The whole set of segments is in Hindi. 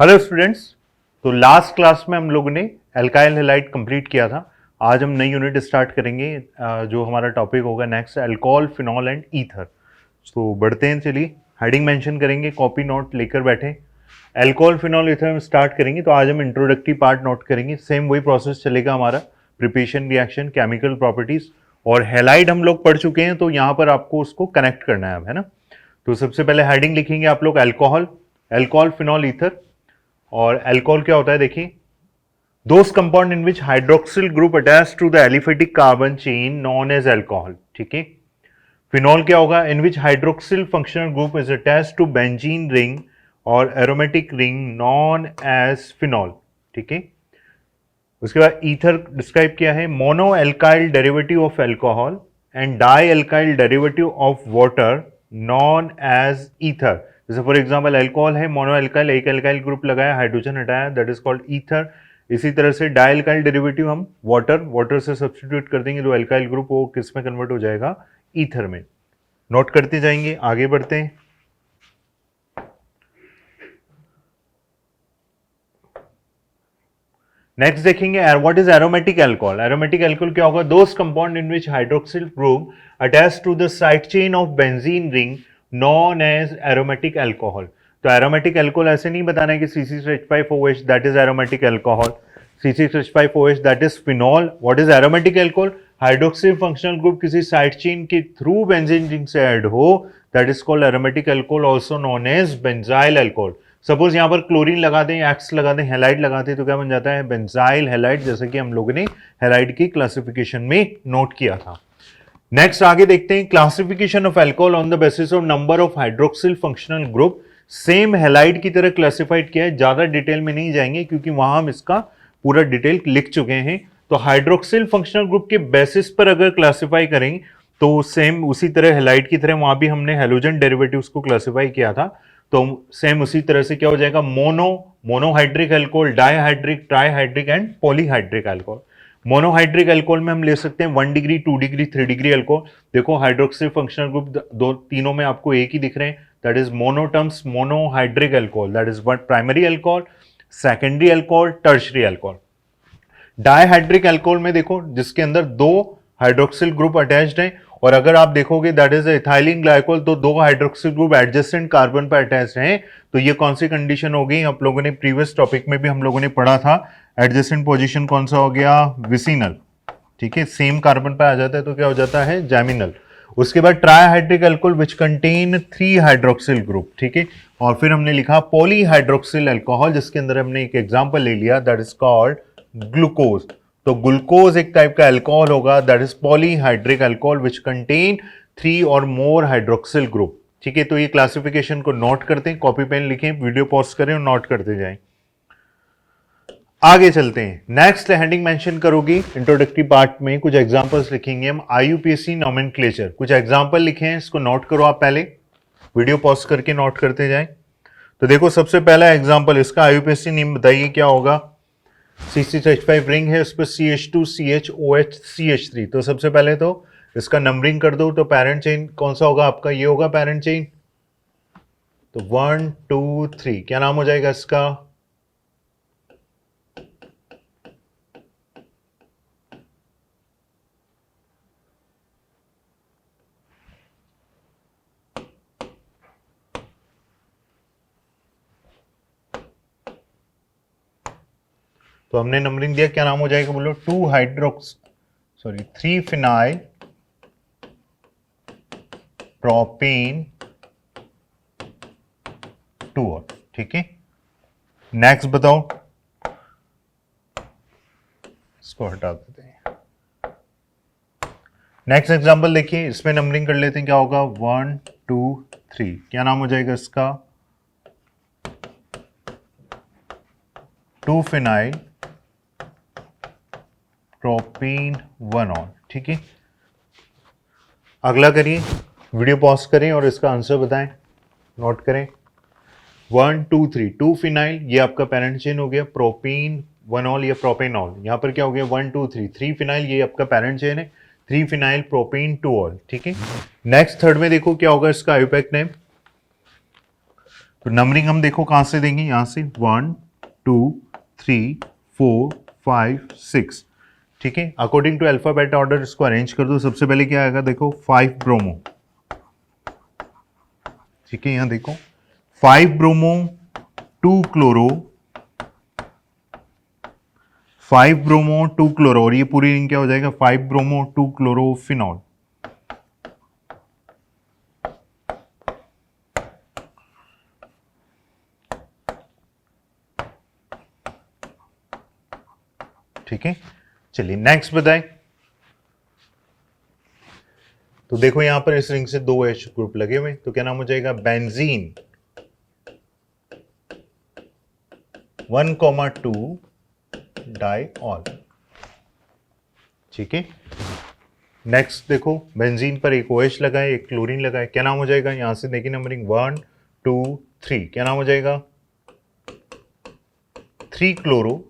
Hello students. तो लास्ट क्लास में हम लोगों ने एल्काइल हैलाइड कंप्लीट किया था। आज हम नई यूनिट स्टार्ट करेंगे जो हमारा टॉपिक होगा next alcohol phenol and ether. तो बढ़ते हैं, चलिए हेडिंग मेंशन करेंगे, कॉपी नोट लेकर बैठे। अल्कोहल फिनॉल ईथर हम स्टार्ट करेंगे तो आज हम इंट्रोडक्टरी पार्ट नोट करेंगे। सेम वही प्रोसेस चलेगा हमारा, प्रिपरेशन, रिएक्शन, केमिकल प्रॉपर्टीज। और हैलाइड हम लोग पढ़ चुके हैं तो यहाँ पर आपको उसको कनेक्ट करना है, ना। तो सबसे पहले हेडिंग लिखेंगे आप लोग अल्कोहल, अल्कोहल फिनॉल ईथर। और अल्कोहल क्या होता है देखिए, those compound in which hydroxyl group attach to the aliphatic carbon chain known as alcohol. ठीक है। फिनॉल क्या होगा, in which hydroxyl functional group is attach to benzene ring और aromatic ring known as phenol. ठीक है। उसके बाद ईथर डिस्क्राइब किया है, mono alkyl derivative of alcohol and di alkyl derivative of water known as ether. जैसे फॉर एग्जांपल अल्कोहल है, मोनो एल्काइल, एक एल्काइल ग्रुप लगाया, हाइड्रोजन हटाया, दैट इज कॉल्ड ईथर। इसी तरह से डाई एल्काइल डेरिवेटिव हम वाटर से सब्स्टिट्यूट कर देंगे, जो एल्काइल ग्रुप वो किस में कन्वर्ट हो जाएगा, ईथर में। नोट करते जाएंगे, आगे बढ़ते हैं। नेक्स्ट देखेंगे what is aromatic alcohol. Aromatic alcohol क्या होगा, those compound in which hydroxyl group attach to the side chain of benzene ring known as aromatic alcohol. तो एरोमेटिक अल्कोहल ऐसे नहीं बताना है कि C6H5OH that is aromatic alcohol, C6H5OH that is phenol. What is aromatic alcohol, hydroxyl functional group किसी साइड चेन के थ्रू बेंजीन रिंग से ऐड हो, that is called aromatic alcohol, also non as benzyl alcohol. Suppose यहां पर क्लोरीन लगा दें, एक्स लगा दें, हैलाइड लगा दें, तो क्या बन जाता है, बेंजाइल हैलाइड, जैसे कि हम लोगों ने हैलाइड की क्लासिफिकेशन में नोट किया था। नेक्स्ट आगे देखते हैं, classification of alcohol on the basis of number of hydroxyl functional group. Same halide की तरह क्लासिफाइड किया है, ज्यादा डिटेल में नहीं जाएंगे क्योंकि वहां हम इसका पूरा डिटेल लिख चुके हैं। तो हाइड्रोक्सिल फंक्शनल ग्रुप के बेसिस पर अगर क्लासिफाई करें तो सेम उसी तरह हैलाइड की तरह वहां भी हमने हैलोजन डेरिवेटिव्स को क्लासिफाई किया था। तो सेम उसी तरह से क्या हो जाएगा, monohydric alcohol, dihydric, trihydric and polyhydric alcohol. Monohydric alcohol में हम ले सकते हैं 1 डिग्री, 2 डिग्री, 3 डिग्री अल्कोहल। देखो हाइड्रोक्सिल फंक्शनल ग्रुप दो तीनों में आपको एक ही दिख रहे हैं, that is monoterms monohydric alcohol, that is what primary alcohol, secondary alcohol, tertiary alcohol. Dihydric alcohol में देखो जिसके अंदर दो हाइड्रोक्सिल ग्रुप अटैच्ड हैं, और अगर आप देखोगे दैट इज इथाइलिन ग्लाइकोल, तो दो हाइड्रोक्सिल ग्रुप एडजेसेंट कार्बन पर अटैच्ड हैं। तो ये कौन सी कंडीशन हो गई, आप लोगों ने प्रीवियस टॉपिक में भी हम लोगों ने पढ़ा था, एडजेसेंट पोजीशन कौन सा हो गया, विसिनल। ठीक है, सेम कार्बन पर आ जाता है तो क्या हो जाता है, जैमिनल। उसके बाद trihydric alcohol which contain 3 hydroxyl group. ठीक है, और फिर हमने लिखा पॉलीहाइड्रोक्सिल अल्कोहल, जिसके अंदर हमने एक एग्जांपल ले लिया, दैट इज कॉल्ड ग्लूकोज। तो ग्लूकोज एक टाइप का अल्कोहल होगा, that is polyhydric alcohol which contain 3 और मोर हाइड्रोक्सिल ग्रुप। ठीक है, तो ये क्लासिफिकेशन को नोट करते हैं, कॉपी पेन लिखें, वीडियो पॉज करें और नोट करते जाएं। आगे चलते हैं, नेक्स्ट हेडिंग मेंशन करोगी इंट्रोडक्टरी पार्ट में, कुछ एग्जांपल्स लिखेंगे हम, IUPAC नोमेनक्लेचर, कुछ एग्जांपल लिखे हैं, इसको नोट करो आप पहले, वीडियो पॉज करके नोट करते जाएं। तो देखो सबसे पहला एग्जांपल, इसका IUPAC नेम बताइए क्या होगा। C6H5 रिंग है, उस पर CH2 CHOH CH3। तो सबसे पहले तो इसका नंबरिंग कर दो, तो पेरेंट चेन कौन सा होगा आपका, ये होगा पेरेंट चेन। तो 1 2 3 क्या नाम हो जाएगा इसका, तो हमने नंबरिंग दिया, क्या नाम हो जाएगा बोलो, 3 फिनाइल प्रोपेन 2 और। ठीक है, नेक्स्ट बताओ, इसको हटा देते हैं। नेक्स्ट एग्जांपल देखिए, इसमें नंबरिंग कर लेते हैं, क्या होगा 1 2 3 क्या नाम हो जाएगा इसका, 2 फिनाइल प्रोपेन 1 ऑन। ठीक है, अगला करिए, वीडियो पॉज करें और इसका आंसर बताएं, नोट करें। 1 2 3 2 फिनाइल, ये आपका पेरेंट चेन हो गया, प्रोपेन 1 ऑल या प्रोपेनॉल, यहां पर क्या हो गया 1 2 3 3 फिनाइल, ये आपका पेरेंट चेन है, 3 फिनाइल प्रोपेन 2 ऑल। ठीक है, नेक्स्ट थर्ड में देखो क्या होगा इसका आईयूपैक नेम। तो नंबरिंग हम देखो कहां से देंगे, यहां से 1 2 3 4 5 6, ठीक है। अकॉर्डिंग टू अल्फाबेट ऑर्डर इसको अरेंज कर दो। सबसे पहले क्या आएगा देखो 5 ब्रोमो, ठीक है, यहां देखो 5 ब्रोमो 2 क्लोरो, 5 ब्रोमो 2 क्लोरो, और ये पूरी रिंग क्या हो जाएगा 5 ब्रोमो 2 क्लोरोफिनॉल। ठीक है, चलिए नेक्स्ट बताएं। तो देखो यहां पर इस रिंग से 2 H ग्रुप लगे हुए, तो क्या नाम हो जाएगा बेंजीन 1,2 डाइऑल, ठीक है। नेक्स्ट देखो बेंजीन पर एक OH लगा है, एक क्लोरीन लगा है, क्या नाम हो जाएगा, यहां से देखिए नंबरिंग 1 2 3, क्या नाम हो जाएगा 3 क्लोरो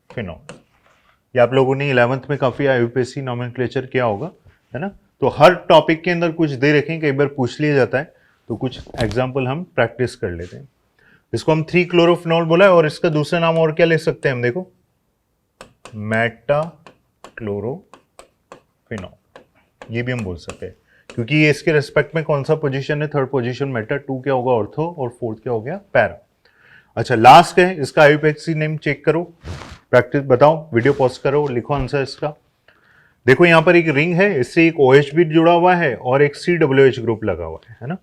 फिनॉल। ये आप लोगों ने 11th में काफी IUPAC नोमेनक्लेचर किया होगा, है ना। तो हर टॉपिक के अंदर कुछ दे रखें, कई बार पूछ लिया जाता है, तो कुछ एग्जाम्पल हम प्रैक्टिस कर लेते हैं। इसको हम 3 क्लोरोफिनॉल बोला है, और इसका दूसरा नाम और क्या ले सकते हैं हम, देखो मेटा क्लोरोफिनॉल, ये भी हम बोल सकते हैं, क्योंकि ये इसके रेस्पेक्ट में कौन सा पोजीशन है, थर्ड पोजीशन मेटा, 2 क्या होगा ऑर्थो, और फोर्थ क्या हो गया पैरा। अच्छा लास्ट है, इसका IUPAC नेम चेक करो, प्रैक्टिस बताओ, वीडियो पॉज करो, लिखो आंसर इसका। देखो यहां पर एक रिंग है, इससे एक OH भी जुड़ा हुआ है और एक COOH ग्रुप लगा हुआ है ना।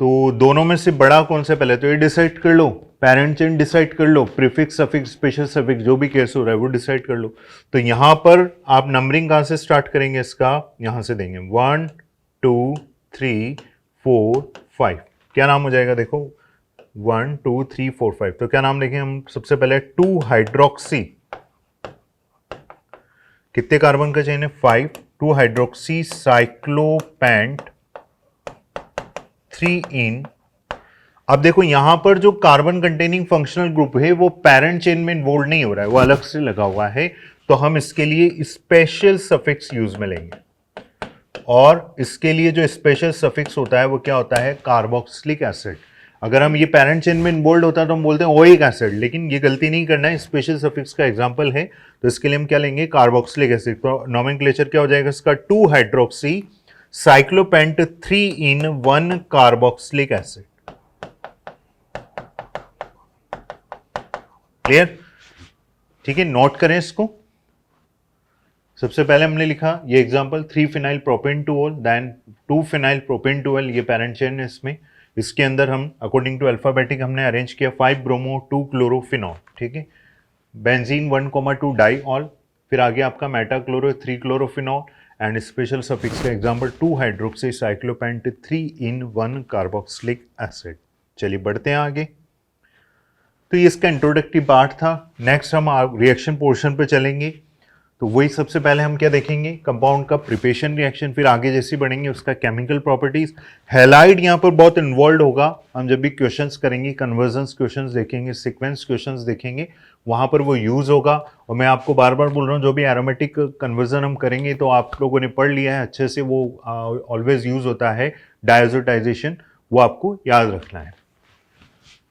तो दोनों में से बड़ा कौन सा पहले, तो ये डिसाइड कर लो, पेरेंट चेन डिसाइड कर लो, प्रीफिक्स सफिक्स स्पेशल सफिक्स जो भी केस हो रहा है वो डिसाइड कर लो। तो यहां पर आप नंबरिंग कहां से स्टार्ट करेंगे, इसका यहां से देंगे 1 2 3 4 5, क्या नाम हो जाएगा देखो 1 2 3 4 5। तो क्या नाम देखें हम, सबसे पहले 2 हाइड्रोक्सी, कितने कार्बन का चेन है 5, 2 हाइड्रोक्सी साइक्लोपेंट 3 इन। अब देखो यहां पर जो कार्बन कंटेनिंग फंक्शनल ग्रुप है वो पेरेंट चेन में इन्वॉल्व नहीं हो रहा है, वो अलग से लगा हुआ है, तो हम इसके लिए स्पेशल सफिक्स यूज में लेंगे, और इसके लिए जो स्पेशल सफिक्स होता है वो क्या होता है कार्बोक्सिलिक एसिड। अगर हम ये पेरेंट चेन में इन्वॉल्व होता है तो हम बोलते हैं ओइक एसिड, लेकिन ये गलती नहीं करना है, स्पेशल सफिक्स का एग्जांपल है, तो इसके लिए हम क्या लेंगे कार्बोक्सिलिक एसिड। तो नोमेनक्लेचर क्या हो जाएगा इसका 2 हाइड्रोक्सी साइक्लोपेंट 3 इन 1 कार्बोक्सिलिक एसिड। क्लियर, ठीक है, नोट करें इसको। सबसे पहले हमने लिखा ये example 3 phenyl propane two ol, then 2 phenyl propane two ol, ये पेरेंट चेन है इसमें, इसके अंदर हम अकॉर्डिंग टू अल्फाबेटिक हमने अरेंज किया 5 ब्रोमो 2 क्लोरोफिनॉल, ठीक है, बेंजीन 1,2 डाइऑल, फिर आगे आपका Meta chloro 3 chlorophenol, and special suffix का एग्जांपल 2 हाइड्रोक्सी साइक्लोपेंट 3 इन 1 कार्बोक्सिलिक एसिड। चलिए बढ़ते हैं आगे। तो ये इसका इंट्रोडक्टरी पार्ट था। नेक्स्ट हम रिएक्शन पोर्शन पे चलेंगे। तो वही सबसे पहले हम क्या देखेंगे, कंपाउंड का प्रिपरेशन रिएक्शन, फिर आगे जैसे बढ़ेंगे उसका केमिकल प्रॉपर्टीज। हैलाइड यहाँ पर बहुत इन्वॉल्व होगा, हम जब भी क्वेश्चंस करेंगे, कन्वर्जन्स क्वेश्चंस देखेंगे, सीक्वेंस क्वेश्चंस देखेंगे, वहां पर वो यूज होगा। और मैं आपको बार बार बोल रहा हूँ, जो भी एरोमेटिक कन्वर्जन हम करेंगे तो आप लोगों ने पढ़ लिया है अच्छे से, वो ऑलवेज यूज होता है डायजोटाइजेशन, वो आपको याद रखना है।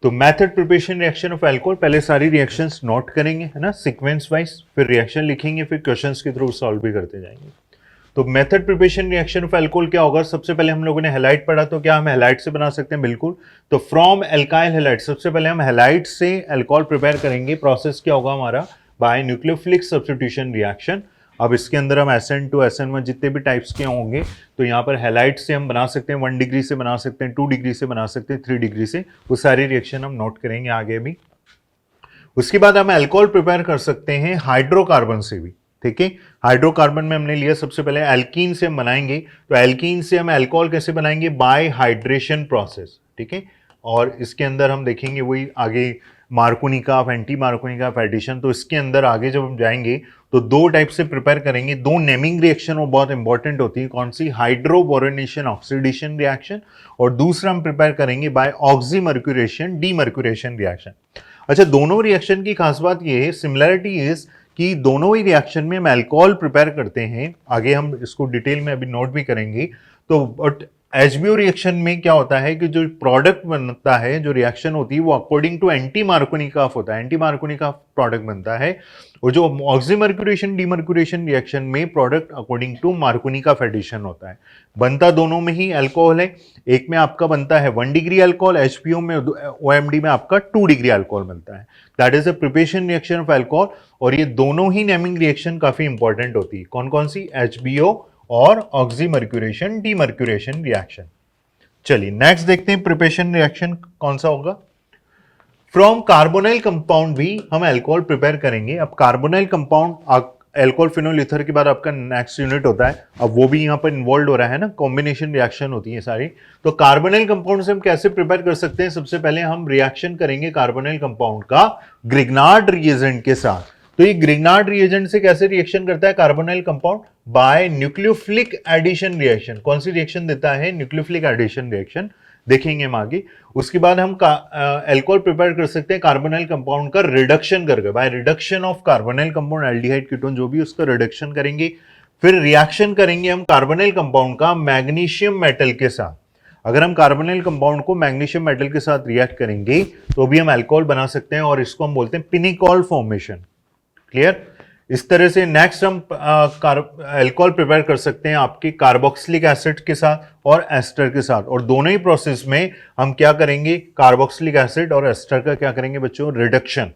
तो method preparation reaction of alcohol, पहले सारी रिएक्शंस नोट करेंगे, है ना, सीक्वेंस वाइज, फिर रिएक्शन लिखेंगे, फिर क्वेश्चंस के थ्रू सॉल्व भी करते जाएंगे। तो method preparation reaction of alcohol क्या होगा, सबसे पहले हम लोगों ने हैलाइड पढ़ा, तो क्या हम हैलाइड से बना सकते हैं, बिल्कुल। तो फ्रॉम एल्काइल हैलाइड, सबसे पहले हम हैलाइड से अल्कोहल प्रिपेयर करेंगे। प्रोसेस क्या होगा हमारा, बाय न्यूक्लियोफिलिक सब्स्टिट्यूशन रिएक्शन। अब इसके अंदर हम SN2 to SN1 जितने भी टाइप्स के होंगे, तो यहाँ पर हैलाइड से हम बना सकते हैं, 1 डिग्री से बना सकते हैं, 2 डिग्री से बना सकते हैं, 3 डिग्री से, वो सारी रिएक्शन हम नोट करेंगे आगे भी। उसके बाद हम अल्कोहल प्रिपेयर कर सकते हैं हाइड्रोकार्बन से भी, ठीक है। हाइड्रोकार्बन में हमने लिया सबसे पहले एल्कीन से हम बनाएंगे, तो एल्कीन से हम अल्कोहल कैसे बनाएंगे, बाय हाइड्रेशन प्रोसेस, ठीक है। और इसके अंदर हम देखेंगे वही आगे मार्कोनी का, एंटी मार्कोनी का एडिशन। तो इसके अंदर आगे जब हम जाएंगे तो 2 टाइप से प्रिपेयर करेंगे, 2 नेमिंग रिएक्शन वो बहुत इंपॉर्टेंट होती है, कौन सी, हाइड्रोबोरोनेशन ऑक्सीडेशन रिएक्शन, और दूसरा हम प्रिपेयर करेंगे बाय ऑक्सीमर्क्यूरेशन डीमर्क्यूरेशन रिएक्शन। अच्छा, दोनों रिएक्शन की खास बात ये है, सिमिलरिटी इज कि दोनों ही रिएक्शन में हम अल्कोहल प्रिपेयर करते हैं, आगे हम इसको डिटेल में अभी नोट भी करेंगे। तो बट एचबीओ रिएक्शन में क्या होता है कि जो प्रोडक्ट बनता है, जो रिएक्शन होती है वो अकॉर्डिंग टू एंटी मार्कोनिकॉफ होता है, एंटी मार्कोनिकॉफ प्रोडक्ट बनता है। और जो ऑक्सीमर्क्यूरेशन डीमर्क्यूरेशन रिएक्शन में product according to Markovnikov addition होता है। बनता दोनों में ही अल्कोहल है, एक में आपका बनता है 1 डिग्री अल्कोहल, एचपीओ में ओएमडी में आपका 2 डिग्री अल्कोहल बनता है। That is a preparation reaction of alcohol. और ये दोनों ही नेमिंग रिएक्शन काफी इंपॉर्टेंट होती है। कौन कौन सी? एचबीओ और ऑक्सीमर्क्यूरेशन डीमर्क्यूरेशन रिएक्शन। चलिए नेक्स्ट देखते हैं प्रिपरेशन रिएक्शन कौन सा होगा। फ्रॉम कार्बोनाइल कंपाउंड भी हम अल्कोहल प्रिपेयर करेंगे। अब carbonyl compound alcohol phenol ether के बाद आपका नेक्स्ट यूनिट होता है, अब वो भी यहां पर इन्वॉल्व हो रहा है ना, कॉम्बिनेशन रिएक्शन होती है सारी। तो कार्बोनाइल कंपाउंड से हम कैसे प्रिपेयर कर सकते हैं? सबसे पहले हम रिएक्शन करेंगे कार्बोनाइल कंपाउंड का ग्रिग्नार्ड रिएजेंट के साथ। तो ये ग्रिग्नार्ड रिएजेंट से कैसे रिएक्शन करता है carbonyl compound? By nucleophilic addition reaction. कौन सी रिएक्शन देता है? न्यूक्लियोफिलिक एडिशन रिएक्शन, देखेंगे हम आगे। उसके बाद हम अल्कोहल प्रिपेयर कर सकते हैं कार्बोनाइल कंपाउंड का रिडक्शन करके, by reduction of carbonyl compound aldehyde ketone जो भी उसका रिडक्शन करेंगे। फिर रिएक्शन करेंगे हम कार्बोनाइल कंपाउंड का मैग्नीशियम मेटल के साथ। अगर हम कार्बोनाइल कंपाउंड को मैग्नीशियम मेटल के साथ रिएक्ट करेंगे तो भी हम अल्कोहल बना सकते हैं, और इसको हम बोलते हैं पिनिकॉल फॉर्मेशन। क्लियर? इस तरह से नेक्स्ट हम अल्कोहल प्रिपेयर कर सकते हैं आपके कार्बोक्सिलिक एसिड के साथ और एस्टर के साथ। और दोनों ही प्रोसेस में हम क्या करेंगे? कार्बोक्सिलिक एसिड और एस्टर का क्या करेंगे बच्चों? रिडक्शन।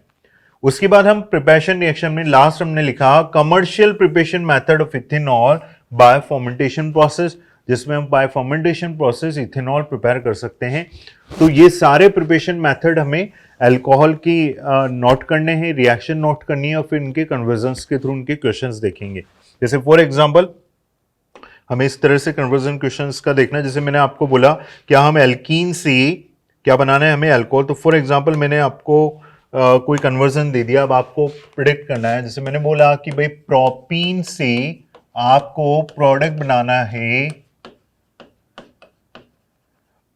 उसके बाद हम प्रिपरेशन रिएक्शन में लास्ट हमने लिखा commercial preparation method of ethanol bye fermentation process, जिसमें हम bye fermentation process ethanol prepare कर सकते हैं। तो ये सारे प्रिपरेशन मेथड हमें अल्कोहल की नोट करने हैं, रिएक्शन नोट करनी है, और फिर इनके कन्वर्जन्स के थ्रू उनके क्वेश्चंस देखेंगे। जैसे फॉर एग्जांपल हमें इस तरह से कन्वर्जन क्वेश्चंस का देखना है। जैसे मैंने आपको बोला क्या हम एल्कीन से क्या बनाना है? हमें अल्कोहल। तो फॉर एग्जांपल मैंने आपको कोई कन्वर्जन दे दिया, अब आपको प्रिडिक्ट करना है। जैसे मैंने बोला कि भाई प्रोपीन से आपको प्रोडक्ट बनाना है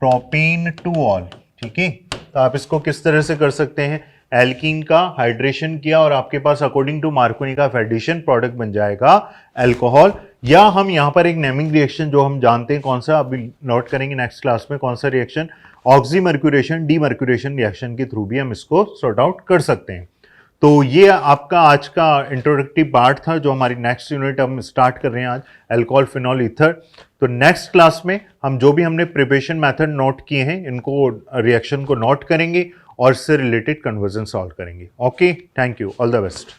प्रोपीन टू ऑल, ठीक है। तो आप इसको किस तरह से कर सकते हैं? एल्कीन का हाइड्रेशन किया और आपके पास according to Markovnikov addition product बन जाएगा अल्कोहल। या हम यहां पर एक नेमिंग रिएक्शन जो हम जानते हैं कौन सा, अभी नोट करेंगे नेक्स्ट क्लास में कौन सा रिएक्शन, ऑक्सीमर्क्यूरेशन डीमर्क्यूरेशन रिएक्शन के थ्रू भी हम इसको सॉर्ट आउट कर सकते हैं। तो ये आपका आज का इंट्रोडक्टिव पार्ट था, जो हमारी नेक्स्ट यूनिट हम स्टार्ट कर रहे हैं आज, अल्कोहल फिनॉल ईथर। तो नेक्स्ट क्लास में हम जो भी हमने प्रिपरेशन मेथड नोट किए हैं इनको रिएक्शन को नोट करेंगे और इससे रिलेटेड कन्वर्जन सॉल्व करेंगे। Okay, thank you, all the best.